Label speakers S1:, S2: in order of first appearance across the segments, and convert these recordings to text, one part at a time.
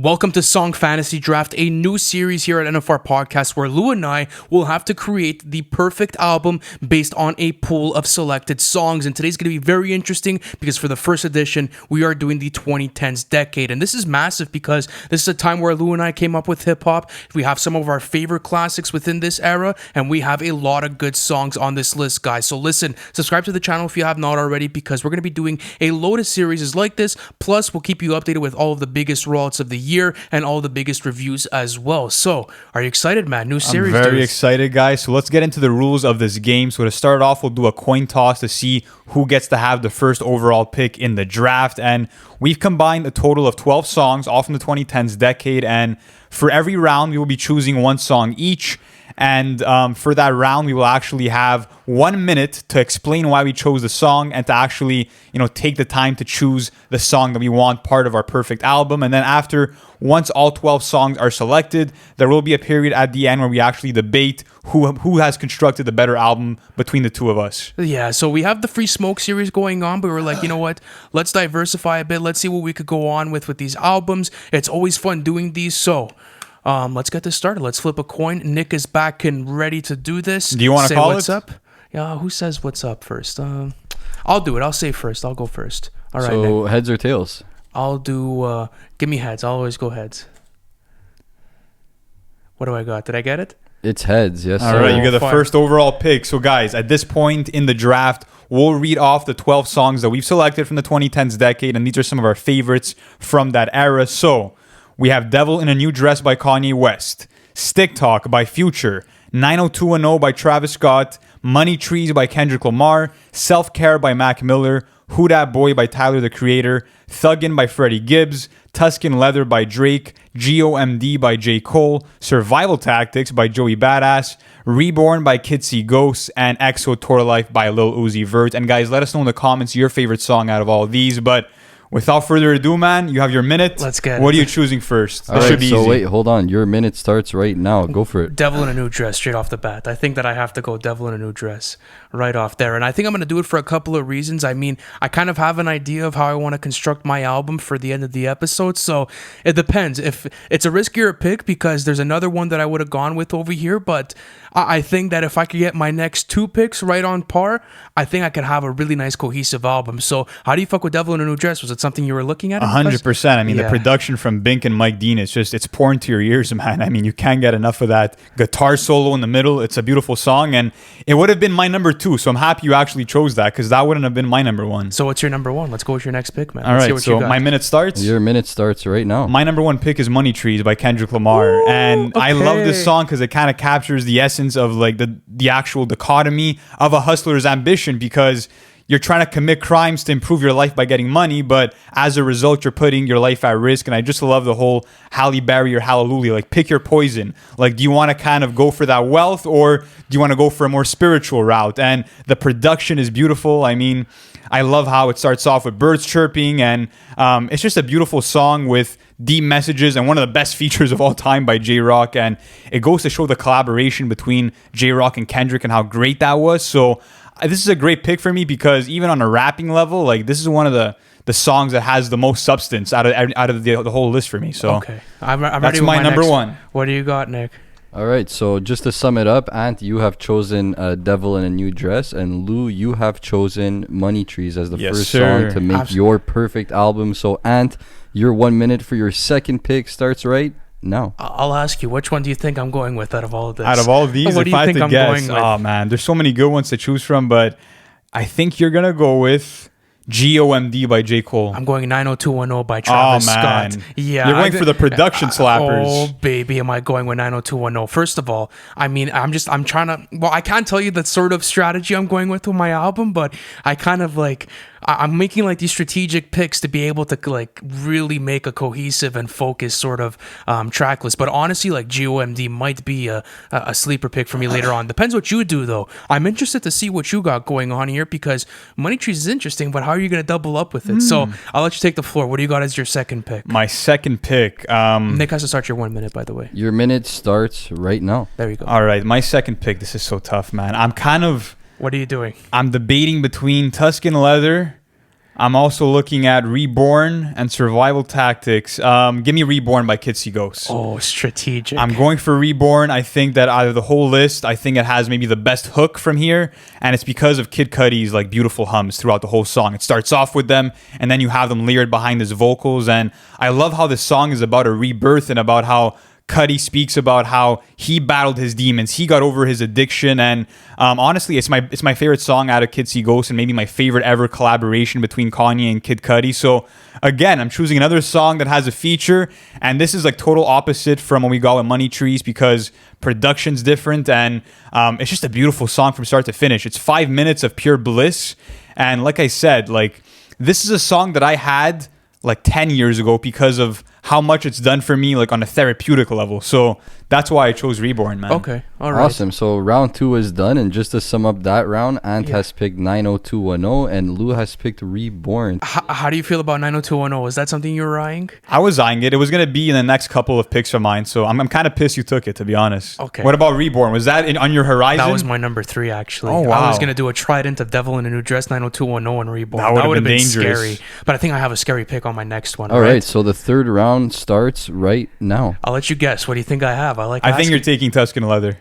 S1: Welcome to Song Fantasy Draft, a new series here at NFR Podcast where Lou and I will have to create the perfect album based on a pool of selected songs. And today's going to be very interesting because for the first edition, we are doing the 2010s decade. And this is massive because this is a time where Lou and I came up with hip hop. We have some of our favorite classics within this era, and we have a lot of good songs on this list, guys. So listen, subscribe to the channel if you have not already because we're going to be doing a load of series like this. Plus, we'll keep you updated with all of the biggest rollouts of the year and all the biggest reviews as well. So, are you excited, man? New series.
S2: I'm very excited, guys. So let's get into the rules of this game. So to start off, we'll do a coin toss to see who gets to have the first overall pick in the draft. And we've combined a total of 12 songs all from the 2010s decade. And for every round, we will be choosing one song each. And for that round, we will actually have 1 minute to explain why we chose the song and to actually, take the time to choose the song that we want part of our perfect album. And then once all 12 songs are selected, there will be a period at the end where we actually debate who has constructed the better album between the two of us.
S1: Yeah, so we have the Free Smoke series going on, but we're like, you know what? Let's diversify a bit. Let's see what we could go on with these albums. It's always fun doing these. So let's get this started. Let's flip a coin. Nick is back and ready to do this.
S2: Do you want to call
S1: what's
S2: it?
S1: Up? Yeah, who says what's up first? I'll do it. I'll say first. I'll go first. All right,
S3: so
S1: Nick.
S3: Heads or tails?
S1: I'll do, give me heads. I'll always go heads. What do I got? Did I get it?
S3: It's heads, yes.
S2: All right, you get the first overall pick. So guys, at this point in the draft, we'll read off the 12 songs that we've selected from the 2010s decade, and these are some of our favorites from that era. So we have Devil in a New Dress by Kanye West, Stick Talk by Future, 90210 by Travis Scott, Money Trees by Kendrick Lamar, Self Care by Mac Miller, Who Dat Boy by Tyler the Creator, Thuggin' by Freddie Gibbs, Tuscan Leather by Drake, GOMD by J. Cole, Survival Tactics by Joey Badass, Reborn by Kid See Ghosts, and EXO Tour Life by Lil Uzi Vert. And guys, let us know in the comments your favorite song out of all of these. But without further ado, man, you have your minute.
S1: Let's get
S2: What
S1: it.
S2: are you choosing first?
S3: All
S2: This
S3: right,
S2: should be
S3: so
S2: easy.
S3: wait, hold on. Your minute starts right now. Go for it.
S1: Devil in a New Dress straight off the bat. I think that I have to go Devil in a New Dress right off there. And I think I'm going to do it for a couple of reasons. I mean, I kind of have an idea of how I want to construct my album for the end of the episode. So it depends. If it's a riskier pick because there's another one that I would have gone with over here. But I think that if I could get my next two picks right on par, I think I could have a really nice cohesive album. So how do you fuck with Devil in a New Dress? Was it something you were looking at?
S2: 100%. I mean,
S1: Yeah.
S2: the production from Bink and Mike Dean is it's pouring to your ears, man. I mean, you can't get enough of that guitar solo in the middle. It's a beautiful song, and it would have been my number 2. So I'm happy you actually chose that because that wouldn't have been my number 1.
S1: So what's your number 1? Let's go with your next pick, man.
S2: All
S1: Let's see
S2: right,
S1: what
S2: so
S1: you got.
S2: my minute starts.
S3: Your minute starts right now.
S2: My number 1 pick is Money Trees by Kendrick Lamar.
S1: Ooh,
S2: and I love this
S1: okay.
S2: song because it kind of captures the essence of like the actual dichotomy of a hustler's ambition, because you're trying to commit crimes to improve your life by getting money, but as a result, you're putting your life at risk. And I just love the whole Halle Berry or Hallelujah. Like, pick your poison. Like, do you want to kind of go for that wealth, or do you want to go for a more spiritual route? And the production is beautiful. I mean, I love how it starts off with birds chirping, and it's just a beautiful song with deep messages and one of the best features of all time by J-Rock. And it goes to show the collaboration between J-Rock and Kendrick and how great that was. So this is a great pick for me because even on a rapping level, like, this is one of the songs that has the most substance out of the whole list for me. So
S1: Okay. I'm ready
S2: that's
S1: with
S2: my number
S1: next
S2: 1.
S1: What do you got, Nick?
S3: All right, so just to sum it up, Ant, you have chosen Devil in a New Dress, and Lou, you have chosen Money Trees as the
S2: Yes,
S3: first
S2: sir.
S3: song to make your perfect album. So, Ant, your 1 minute for your second pick starts right now.
S1: I'll ask you, which one do you think I'm going with out of all of this?
S2: Out of all of these,
S1: What do
S2: if
S1: you
S2: I had
S1: think
S2: to
S1: I'm
S2: guess,
S1: going with?
S2: oh man, there's so many good ones to choose from, but I think you're gonna go with GOMD by J. Cole.
S1: I'm going 90210 by Travis
S2: man.
S1: Scott. Yeah,
S2: You're going for the production slappers.
S1: Oh baby, am I going with 90210? First of all, I mean, I'm trying to. Well, I can't tell you the sort of strategy I'm going with my album, but I kind of like. I'm making like these strategic picks to be able to like really make a cohesive and focused sort of track list. But honestly, like GOMD might be a sleeper pick for me later on. Depends what you do though. I'm interested to see what you got going on here because Money Trees is interesting, but how are you going to double up with it? So I'll let you take the floor. What do you got as your second pick?
S2: My second pick.
S1: Nick has to start your 1 minute, by the way.
S3: Your minute starts right now.
S1: There you go.
S2: All right, my second pick. This is so tough, man.
S1: What are you doing?
S2: I'm debating between Tuscan Leather I'm also looking at Reborn and Survival Tactics. Give me Reborn by Kids See Ghosts.
S1: Oh, strategic.
S2: I'm going for Reborn. I think that out of the whole list, I think it has maybe the best hook from here, and it's because of Kid Cudi's like beautiful hums throughout the whole song. It starts off with them, and then you have them layered behind his vocals, and I love how this song is about a rebirth and about how Cudi speaks about how he battled his demons, he got over his addiction, and honestly, it's my favorite song out of Kid See Ghost, and maybe my favorite ever collaboration between Kanye and Kid Cudi. So again, I'm choosing another song that has a feature, and this is like total opposite from what we got with Money Trees because production's different, and it's just a beautiful song from start to finish. It's 5 minutes of pure bliss, and like I said, like this is a song that I had like 10 years ago because of how much it's done for me like on a therapeutic level. So that's why I chose Reborn, man.
S1: Okay, all right.
S3: Awesome. So round 2 is done, and just to sum up that round, Ant has picked 90210 and Lou has picked Reborn.
S1: How do you feel about 90210? Is that something you're eyeing?
S2: I was eyeing it. It was going to be in the next couple of picks of mine, so I'm kind of pissed you took it, to be honest.
S1: Okay.
S2: What about Reborn? Was that on your horizon?
S1: That was my number 3, actually.
S2: Oh, wow.
S1: I was going to do a Trident of Devil in a New Dress, 90210 and Reborn.
S2: That
S1: would have been
S2: dangerous.
S1: scary. But I think I have a scary pick on my next one.
S3: All right, so the third round starts right now.
S1: I'll let you guess. What do you think I have?
S2: I think you're taking Tuscan Leather.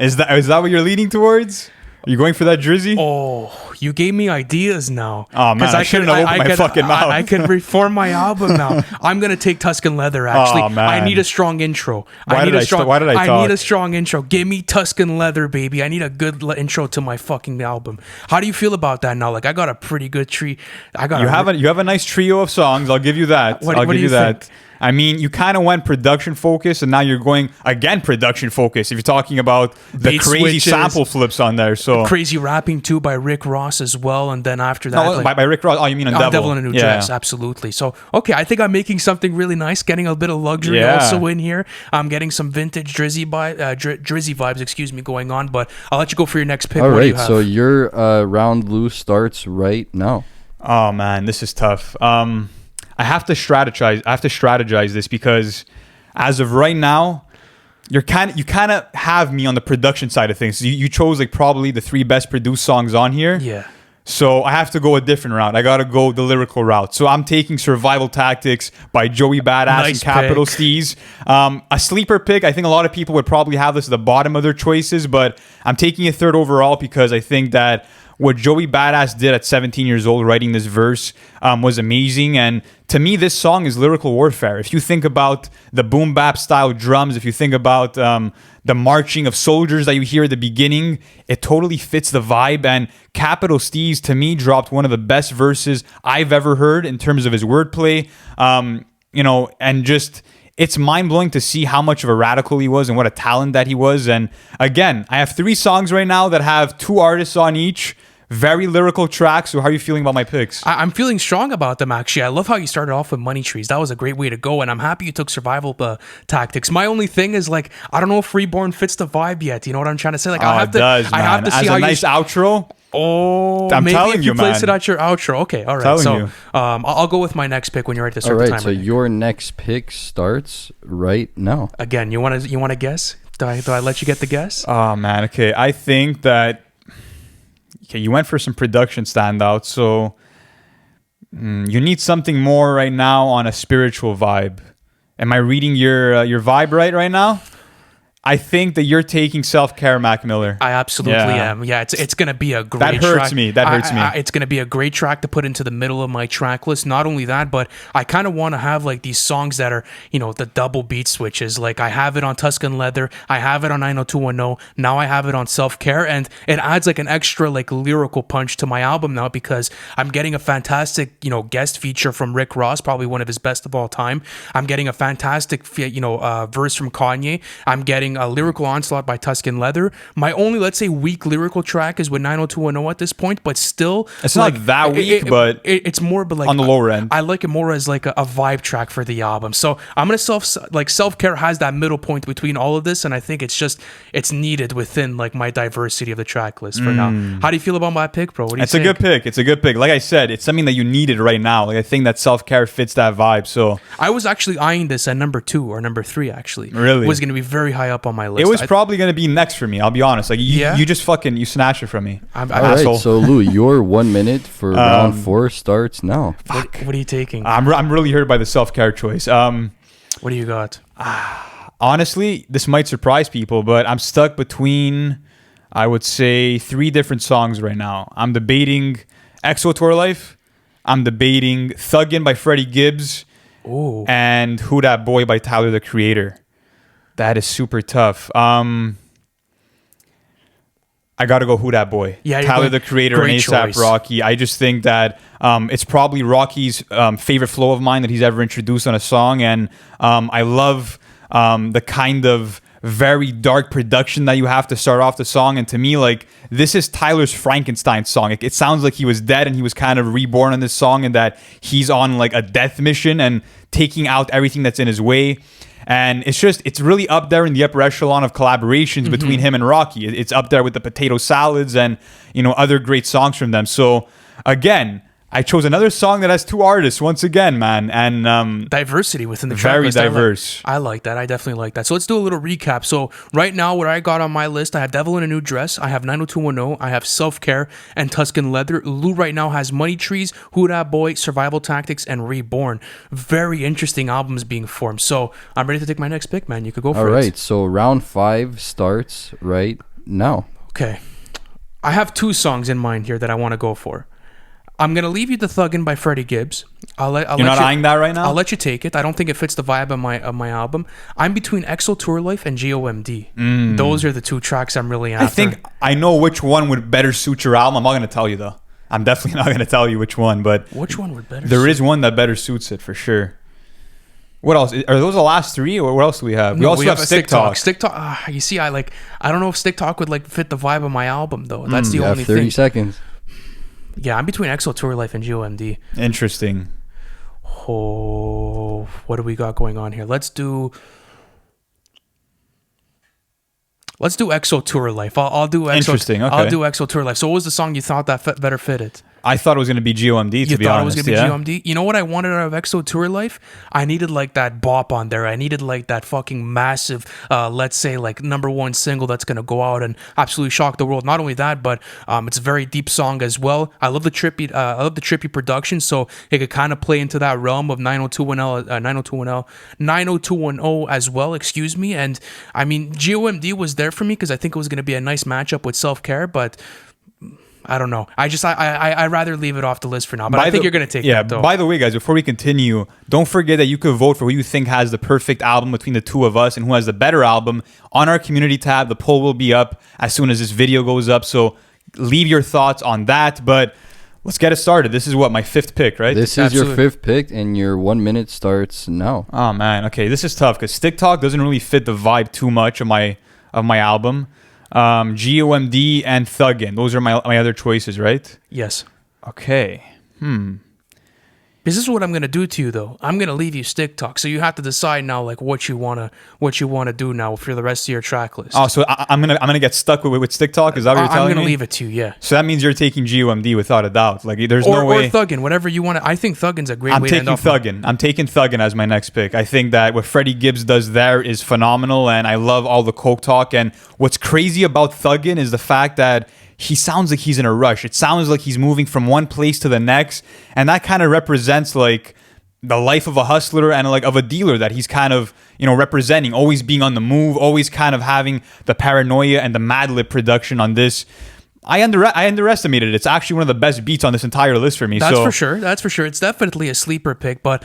S2: Is that what you're leaning towards? Are you going for that Drizzy?
S1: Oh, you gave me ideas now.
S2: Oh, man, I shouldn't have opened my fucking mouth.
S1: I can reform my album now. I'm going to take Tuscan Leather, actually.
S2: Oh, man.
S1: I need a strong intro.
S2: Why did I talk?
S1: I need a strong intro. Give me Tuscan Leather, baby. I need a good intro to my fucking album. How do you feel about that now? Like, I got a pretty good tree. You
S2: have a nice trio of songs. I'll give you that.
S1: What do you
S2: that.
S1: think?
S2: I mean, you kind of went production focus, and now you're going again production focus. If you're talking about the
S1: Beat
S2: crazy
S1: switches,
S2: sample flips on there, so
S1: crazy rapping too by Rick Ross as well, and then after that,
S2: no, by Rick Ross. Oh, you mean on
S1: Devil in a New Dress? Absolutely. So okay, I think I'm making something really nice, getting a bit of luxury also in here. I'm getting some vintage Drizzy vibes, excuse me, going on. But I'll let you go for your next pick.
S3: All
S1: what do you
S3: right,
S1: have?
S3: so your round, Lou, starts right now.
S2: Oh man, this is tough. I have to strategize this because as of right now, you kind of have me on the production side of things. You chose like probably the 3 best produced songs on here.
S1: Yeah.
S2: So I have to go a different route. I got to go the lyrical route. So I'm taking Survival Tactics by Joey Badass and Capital Steez. A sleeper pick. I think a lot of people would probably have this at the bottom of their choices, but I'm taking it third overall because I think that what Joey Badass did at 17 years old writing this verse was amazing. And to me, this song is lyrical warfare. If you think about the boom bap style drums, if you think about the marching of soldiers that you hear at the beginning, it totally fits the vibe. And Capital Steez, to me, dropped one of the best verses I've ever heard in terms of his wordplay. And just... it's mind-blowing to see how much of a radical he was and what a talent that he was. And again, I have 3 songs right now that have 2 artists on each. Very lyrical tracks. So how are you feeling about my picks?
S1: I'm feeling strong about them, actually. I love how you started off with Money Trees. That was a great way to go, and I'm happy you took Survival Tactics. My only thing is, like, I don't know if Reborn fits the vibe yet. You know what I'm trying to say? Like, I have to see how
S2: nice outro.
S1: Oh,
S2: I'm
S1: maybe
S2: telling
S1: if you
S2: you,
S1: place
S2: man.
S1: it at your outro. Okay, all right.
S2: Telling
S1: So
S2: you.
S1: I'll go with my next pick when you're ready to start
S3: All
S1: the
S3: right,
S1: timer.
S3: so your next pick starts right now.
S1: Again, you want to guess? Do I let you get the guess?
S2: Oh, man. Okay. I think that... okay, you went for some production standouts, so you need something more right now on a spiritual vibe. Am I reading your vibe right now? I think that you're taking Self-Care, Mac Miller.
S1: I absolutely am. Yeah, it's going to be a great track.
S2: That hurts me.
S1: It's going to be a great track to put into the middle of my track list. Not only that, but I kind of want to have like these songs that are, the double beat switches. Like I have it on Tuscan Leather. I have it on 90210. Now I have it on Self-Care. And it adds like an extra like lyrical punch to my album now because I'm getting a fantastic, guest feature from Rick Ross, probably one of his best of all time. I'm getting a fantastic, verse from Kanye. I'm getting a lyrical onslaught by Tuscan Leather. My only, let's say, weak lyrical track is with 90210 at this point, but still,
S2: it's like, not that weak, but
S1: it's more, but like
S2: on the lower end.
S1: I like it more as like a vibe track for the album. So I'm gonna Self-Care has that middle point between all of this, and I think it's needed within like my diversity of the track list for now. How do you feel about my pick, bro? What do you think?
S2: A good pick. It's a good pick. Like I said, it's something that you needed right now. Like I think that Self-Care fits that vibe. So
S1: I was actually eyeing this at number 2 or number 3. Actually,
S2: really
S1: was going to be very high up up on my list.
S2: It was probably going to be next for me. I'll be honest. Like you just fucking you snatched it from me.
S3: All right, so Lou, your 1 minute for round 4 starts now.
S1: What are you taking?
S2: I'm really hurt by the self-care choice.
S1: What do you got?
S2: Honestly, this might surprise people, but I'm stuck between, I would say, 3 different songs right now. I'm debating EXO Tour Life. I'm debating Thuggin' by Freddie Gibbs.
S1: Ooh.
S2: And Who Dat Boy by Tyler, the Creator. That is super tough. I gotta go Who Dat Boy.
S1: Yeah,
S2: Tyler, the Creator, and ASAP
S1: choice.
S2: Rocky. I just think that it's probably Rocky's favorite flow of mine that he's ever introduced on a song. And I love the kind of very dark production that you have to start off the song. And to me, like, this is Tyler's Frankenstein song. It sounds like he was dead and he was kind of reborn on this song, and that he's on like a death mission and taking out everything that's in his way. And it's really up there in the upper echelon of collaborations between him and Rocky. It's up there with the Potato Salads and, you know, other great songs from them. So again, I chose another song that has 2 artists once again, man. And
S1: diversity within the track
S2: very
S1: list.
S2: diverse.
S1: I like that. I definitely like that. So let's do a little recap. So right now, what I got on my list, I have Devil in a New Dress, I have 90210, I have Self Care, and Tuscan Leather. Lou right now has Money Trees, Who Dat Boy, Survival Tactics, and Reborn. Very interesting albums being formed. So I'm ready to take my next pick, man. You could go for it.
S3: All right, so round 5 starts right now.
S1: Okay. I have 2 songs in mind here that I want to go for. I'm going to leave you the Thuggin' by Freddie Gibbs.
S2: You're not eyeing that right now?
S1: I'll let you take it. I don't think it fits the vibe of my album. I'm between EXO Tour Life and GOMD. Those are the 2 tracks I'm really after.
S2: I think I know which one would better suit your album. I'm not going to tell you, though. I'm definitely not going to tell you which one, but
S1: which one would better
S2: there is one that better suits it for sure. What else? Are those the last 3, or what else do we have?
S1: No,
S2: we also have Stick Talk.
S1: Stick Talk. You see, I don't know if Stick Talk would like fit the vibe of my album, though. That's the
S3: You
S1: only
S3: have 30
S1: thing.
S3: seconds.
S1: Yeah, I'm between EXO Tour Life and GOMD.
S2: Interesting.
S1: Oh, what do we got going on here? Let's do EXO Tour Life. I'll do EXO.
S2: Interesting. Okay.
S1: I'll do EXO Tour Life. So what was the song you thought that better fit it?
S2: I thought it was going to be GOMD, to
S1: You
S2: be
S1: thought
S2: honest.
S1: it was going to be GOMD? You know what I wanted out of EXO Tour Life? I needed like that bop on there. I needed like that fucking massive, let's say like #1 single that's going to go out and absolutely shock the world. Not only that, but it's a very deep song as well. I love the trippy production, so it could kind of play into that realm of 90210 as well, excuse me. And I mean, GOMD was there for me because I think it was going to be a nice matchup with Self Care, but I don't know. I'd rather leave it off the list for now. But I think you're going to take that, though.
S2: By the way, guys, before we continue, don't forget that you could vote for who you think has the perfect album between the 2 of us and who has the better album. On our community tab, the poll will be up as soon as this video goes up. So leave your thoughts on that. But let's get it started. This is my 5th pick, right?
S3: This is your 5th pick, and your 1 minute starts now.
S2: Oh, man. Okay, this is tough because Stick Talk doesn't really fit the vibe too much of my album. GOMD and Thuggin. Those are my other choices, right?
S1: Yes.
S2: Okay.
S1: This is what I'm gonna do to you, though. I'm gonna leave you Stick Talk, so you have to decide now, like what you wanna do now for the rest of your track list.
S2: Oh, so I'm gonna get stuck with Stick Talk. Is that what you're telling me?
S1: I'm gonna leave it to you. Yeah.
S2: So that means you're taking GOMD without a doubt. Like there's no way.
S1: Or Thuggin, whatever you want. I think Thuggin's a great way to end off.
S2: I'm taking Thuggin as my next pick. I think that what Freddie Gibbs does there is phenomenal, and I love all the coke talk. And what's crazy about Thuggin is the fact that he sounds like he's in a rush. It sounds like he's moving from one place to the next, and that kind of represents like the life of a hustler and like of a dealer that he's kind of, you know, representing, always being on the move, always kind of having the paranoia and the Mad Lib production on this. I underestimated it. It's actually one of the best beats on this entire list for me.
S1: That's for sure. It's definitely a sleeper pick. But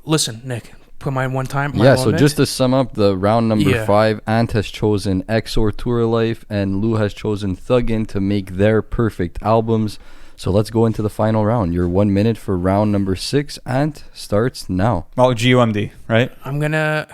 S1: listen, Nick, put mine one time.
S3: Yeah, so just to sum up the round number 5, Ant has chosen EXO Tour Life and Lou has chosen Thuggin to make their perfect albums. So let's go into the final round. Your 1 minute for round number 6, Ant, starts now.
S2: Well, GOMD, right?
S1: I'm gonna.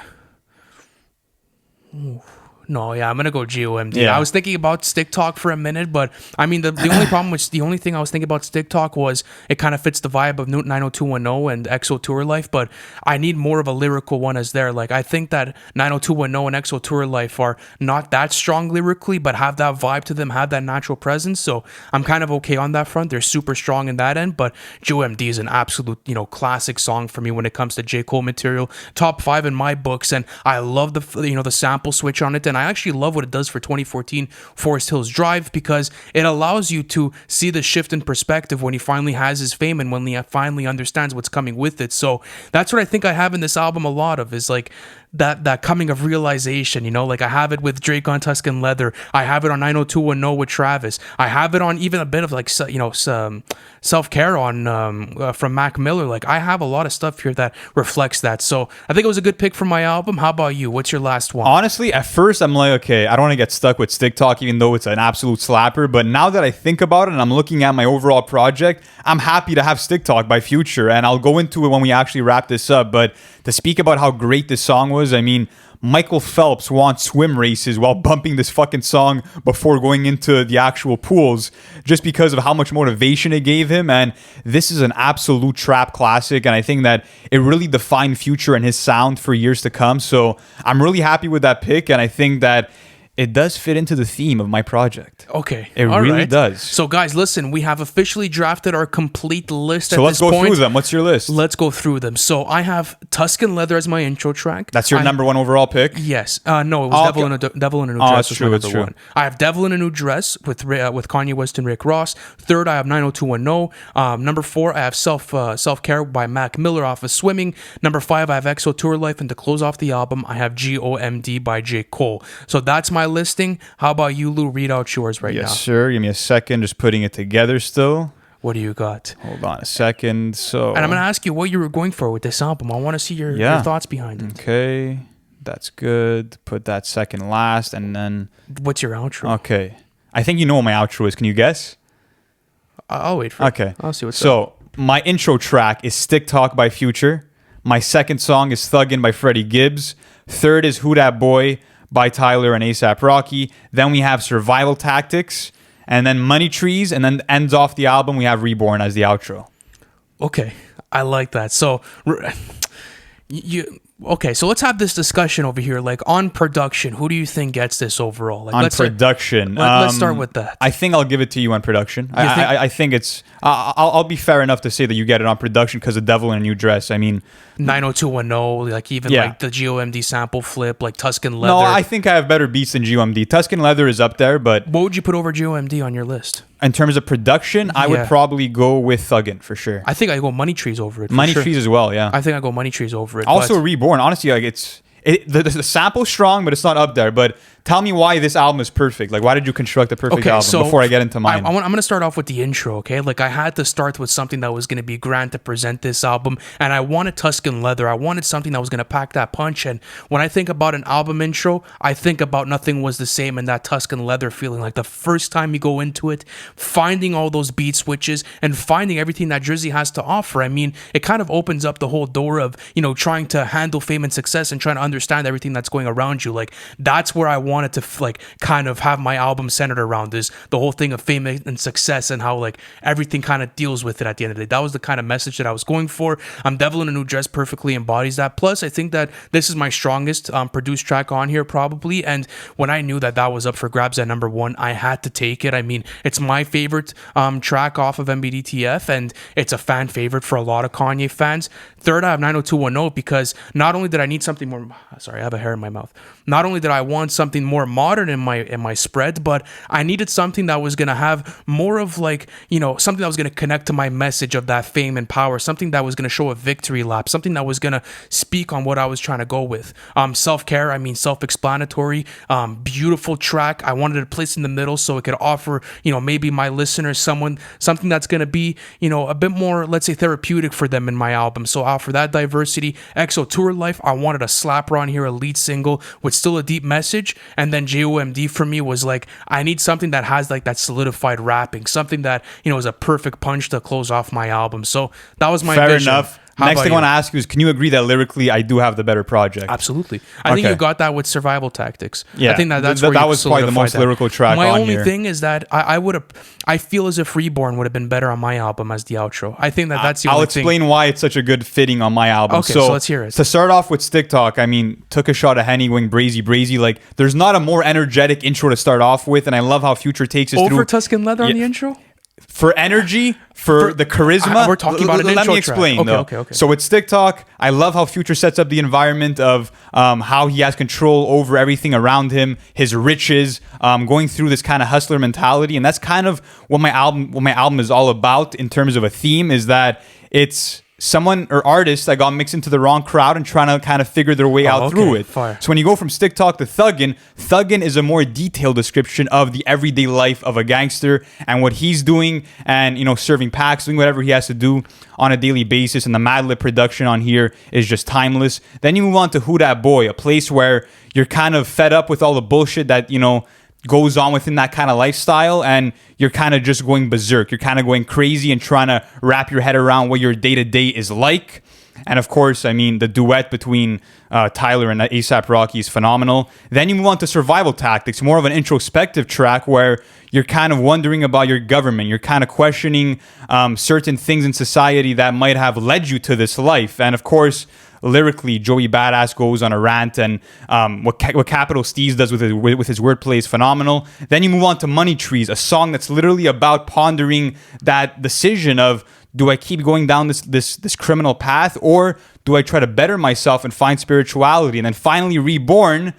S1: No, yeah, I'm gonna go GOMD.
S2: Yeah.
S1: I was thinking about Stick Talk for a minute, but I mean the only problem with the only thing I was thinking about Stick Talk was it kind of fits the vibe of 90210 and EXO Tour Life, but I need more of a lyrical one as there. Like I think that 90210 and EXO Tour Life are not that strong lyrically, but have that vibe to them, have that natural presence. So I'm kind of okay on that front. They're super strong in that end, but GOMD is an absolute, classic song for me when it comes to J. Cole material. Top 5 in my books, and I love the sample switch on it, and I actually love what it does for 2014 Forest Hills Drive because it allows you to see the shift in perspective when he finally has his fame and when he finally understands what's coming with it. So that's what I think I have in this album a lot of, is like that coming of realization, like I have it with Drake on Tuscan Leather, I have it on 90210 with Travis, I have it on even a bit of like some Self-Care on from Mac Miller. Like I have a lot of stuff here that reflects that. So I think it was a good pick for my album. How about you? What's your last one?
S2: Honestly, at first I'm like, okay, I don't want to get stuck with Stick Talk, even though it's an absolute slapper. But now that I think about it and I'm looking at my overall project, I'm happy to have Stick Talk by Future, and I'll go into it when we actually wrap this up. But to speak about how great this song was, I mean, Michael Phelps won swim races while bumping this fucking song before going into the actual pools, just because of how much motivation it gave him. And this is an absolute trap classic, and I think that it really defined Future and his sound for years to come. So I'm really happy with that pick, and I think that it does fit into the theme of my project.
S1: Okay.
S2: It really does.
S1: So guys, listen, we have officially drafted our complete list at
S2: So
S1: this
S2: let's go
S1: point.
S2: through them. What's your list?
S1: Let's go through them. So I have Tuscan Leather as my intro track.
S2: That's your number one overall pick?
S1: Yes. No, it was Devil in a New Dress.
S2: That's
S1: Was my
S2: true.
S1: number one. I have Devil in a New Dress with Kanye West and Rick Ross. Third, I have 90210. Number 4, I have Self-Care by Mac Miller off of Swimming. Number 5, I have EXO Tour Life, and to close off the album, I have GOMD by J. Cole. So that's my listing. How about you, Lou? Read out yours right now.
S2: Yes, sir. Give me a second. Just putting it together still.
S1: What do you got?
S2: Hold on a second. So,
S1: and I'm going to ask you what you were going for with this album. I want to see your thoughts behind it.
S2: Okay. That's good. Put that second last, and then...
S1: What's your outro?
S2: Okay. I think you know what my outro is. Can you guess?
S1: I'll wait for it.
S2: Okay.
S1: I'll see what's up.
S2: So, my intro track is Stick Talk by Future. My second song is Thuggin' by Freddie Gibbs. Third is Who Dat Boy by Tyler and A$AP Rocky. Then we have Survival Tactics, and then Money Trees, and then ends off the album, we have Reborn as the outro.
S1: Okay, I like that. So, so let's have this discussion over here. Like on production, who do you think gets this overall? Like,
S2: let's
S1: start with that.
S2: I think I'll give it to you on production. I think it's... I'll be fair enough to say that you get it on production because of Devil in a New Dress. I mean...
S1: 90210, like even like the GOMD sample flip, like Tuscan Leather.
S2: No, I think I have better beats than GOMD. Tuscan Leather is up there, but...
S1: What would you put over GOMD on your list?
S2: In terms of production, I would probably go with Thuggin' for sure.
S1: I think I go Money Trees over it.
S2: Money Trees as well, yeah.
S1: I think I go Money Trees over it.
S2: Also Reborn, honestly, like the sample's strong, but it's not up there. But tell me why this album is perfect. Like, why did you construct a perfect album before I get into mine?
S1: I'm going to start off with the intro, okay? Like, I had to start with something that was going to be grand to present this album, and I wanted Tuscan Leather. I wanted something that was going to pack that punch, and when I think about an album intro, I think about Nothing Was the Same and that Tuscan Leather feeling. Like, the first time you go into it, finding all those beat switches and finding everything that Drizzy has to offer. I mean, it kind of opens up the whole door of, trying to handle fame and success and trying to understand everything that's going around you. Like, that's where I wanted to kind of have my album centered around, is the whole thing of fame and success and how like everything kind of deals with it at the end of the day. That was the kind of message that I was going for. Devil in a New Dress perfectly embodies that. Plus, I think that this is my strongest produced track on here probably, and when I knew that was up for grabs at number 1, I had to take it. I mean, it's my favorite track off of MBDTF, and it's a fan favorite for a lot of Kanye fans. Third, I have 90210 because not only did I need something more... Sorry, I have a hair in my mouth. Not only did I want something more modern in my spread, but I needed something that was going to have more of like, something that was going to connect to my message of that fame and power, something that was going to show a victory lap, something that was going to speak on what I was trying to go with. Self-Care, I mean, self-explanatory, beautiful track. I wanted to place in the middle so it could offer, maybe my listeners something that's going to be, a bit more, let's say, therapeutic for them in my album. So offer that diversity. EXO Tour Life, I wanted a slapper on here, a lead single with still a deep message. And then GOMD for me was like, I need something that has like that solidified rapping, something that, is a perfect punch to close off my album. So that was my vision.
S2: Fair enough. Next thing I
S1: you?
S2: want to ask you is, can you agree that lyrically I do have the better project?
S1: Absolutely. I think
S2: Okay.
S1: you got that with Survival Tactics.
S2: Yeah,
S1: I think that's
S2: that
S1: where you
S2: was probably the
S1: solidified
S2: most
S1: that.
S2: lyrical track
S1: My
S2: on
S1: only
S2: here.
S1: thing is that I feel as if Reborn would have been better on my album as the outro. I think that's the only
S2: I'll
S1: thing.
S2: explain why it's such a good fitting on my album.
S1: Okay, so let's hear it.
S2: To start off with Stick Talk, I mean, took a shot of Henny going brazy. Like, there's not a more energetic intro to start off with, and I love how Future takes us
S1: Over
S2: through.
S1: Tuscan Leather on
S2: Yeah.
S1: the intro?
S2: For energy, for the charisma.
S1: We're talking about an
S2: Let
S1: intro
S2: me explain,
S1: track.
S2: though.
S1: Okay.
S2: So with Stick Talk, I love how Future sets up the environment of how he has control over everything around him, his riches, going through this kind of hustler mentality, and that's kind of what my album is all about in terms of a theme. Is that it's someone or artists that got mixed into the wrong crowd and trying to kind of figure their way out through it.
S1: Fire.
S2: So when you go from Stick Talk to Thuggin is a more detailed description of the everyday life of a gangster and what he's doing, and serving packs, doing whatever he has to do on a daily basis. And the Madlib production on here is just timeless. Then you move on to Who Dat Boy, a place where you're kind of fed up with all the bullshit that goes on within that kind of lifestyle, and you're kind of just going berserk. You're kind of going crazy and trying to wrap your head around what your day-to-day is like. And of course, I mean, the duet between Tyler and A$AP Rocky is phenomenal. Then you move on to Survival Tactics, more of an introspective track where you're kind of wondering about your government. You're kind of questioning certain things in society that might have led you to this life. And of course, lyrically, Joey Badass goes on a rant, and what Capital Steez does with his wordplay is phenomenal. Then you move on to Money Trees, a song that's literally about pondering that decision of, do I keep going down this criminal path, or do I try to better myself and find spirituality? And then finally, Reborn,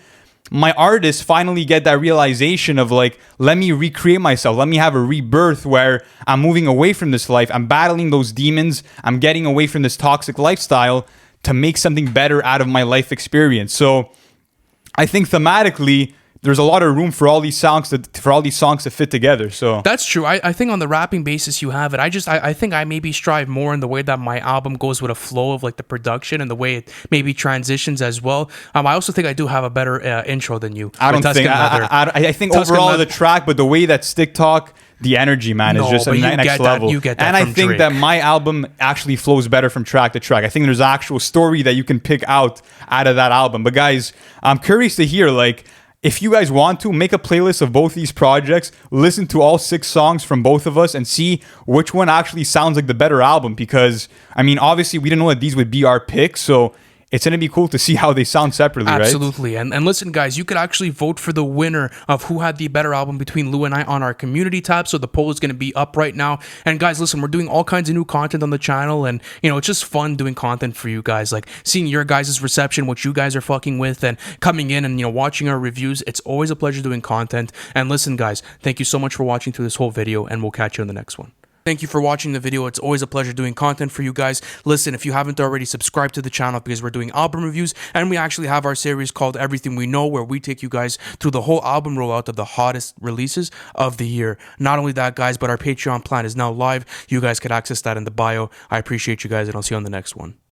S2: my artists finally get that realization of like, let me recreate myself. Let me have a rebirth where I'm moving away from this life. I'm battling those demons. I'm getting away from this toxic lifestyle to make something better out of my life experience. So I think thematically, there's a lot of room for all these songs to fit together. So
S1: That's true. I think on the rapping basis you have it. I think I maybe strive more in the way that my album goes with a flow of like the production and the way it maybe transitions as well. I also think I do have a better intro than you.
S2: I don't think. I think overall the track, but the way that Stick Talk, the energy, man, is just a next level.
S1: You get that
S2: and I
S1: from
S2: think
S1: Drake.
S2: that my album actually flows better from track to track. I think there's an actual story that you can pick out of that album. But guys, I'm curious to hear, like, if you guys want to, make a playlist of both these projects, listen to all 6 songs from both of us, and see which one actually sounds like the better album. Because, I mean, obviously, we didn't know that these would be our picks, so it's going to be cool to see how they sound separately, right?
S1: Absolutely. And listen, guys, you could actually vote for the winner of who had the better album between Lou and I on our community tab. So the poll is going to be up right now. And guys, listen, we're doing all kinds of new content on the channel. And, it's just fun doing content for you guys. Like seeing your guys' reception, what you guys are fucking with, and coming in and, watching our reviews. It's always a pleasure doing content. And listen, guys, thank you so much for watching through this whole video. And we'll catch you in the next one. Thank you for watching the video. It's always a pleasure doing content for you guys. Listen, if you haven't already, subscribe to the channel because we're doing album reviews, and we actually have our series called Everything We Know, where we take you guys through the whole album rollout of the hottest releases of the year. Not only that, guys, but our Patreon plan is now live. You guys can access that in the bio. I appreciate you guys, and I'll see you on the next one.